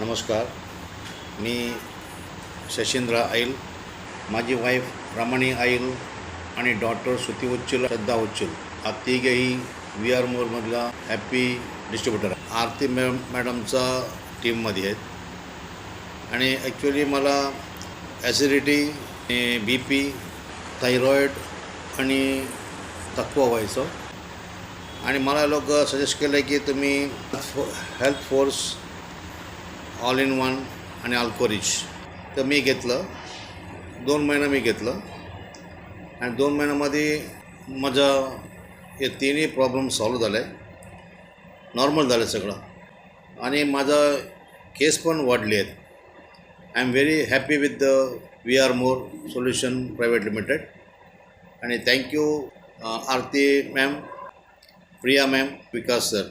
नमस्कार. मी शशींद्र ऐल, माझी वाईफ रमणी ऐल आणि डॉटर श्रुती उच्चल, श्रद्धा उच्चल हा तिघेही व्ही आर मोरमधला हॅपी डिस्ट्रीब्युटर आहे. आरती मॅडमचा टीममध्ये आहेत. आणि ॲक्च्युली मला ॲसिडिटी, बी पी, थायरॉईड आणि तक्वा व्हायचं. आणि मला लोक सजेस्ट केलं की तुम्ही health force all in one आणि अल्कोरिच, तर मी घेतलं. 2 महिना मी घेतलं आणि 2 महिन्यामध्ये माझं हे तिन्ही प्रॉब्लेम सॉल्व झाले, नॉर्मल झालं सगळं. आणि माझं केस पण वाढले आहेत. I am very happy with the V are more solution private limited. आणि थँक्यू आरती मॅम, प्रिया मॅम, विकास सर.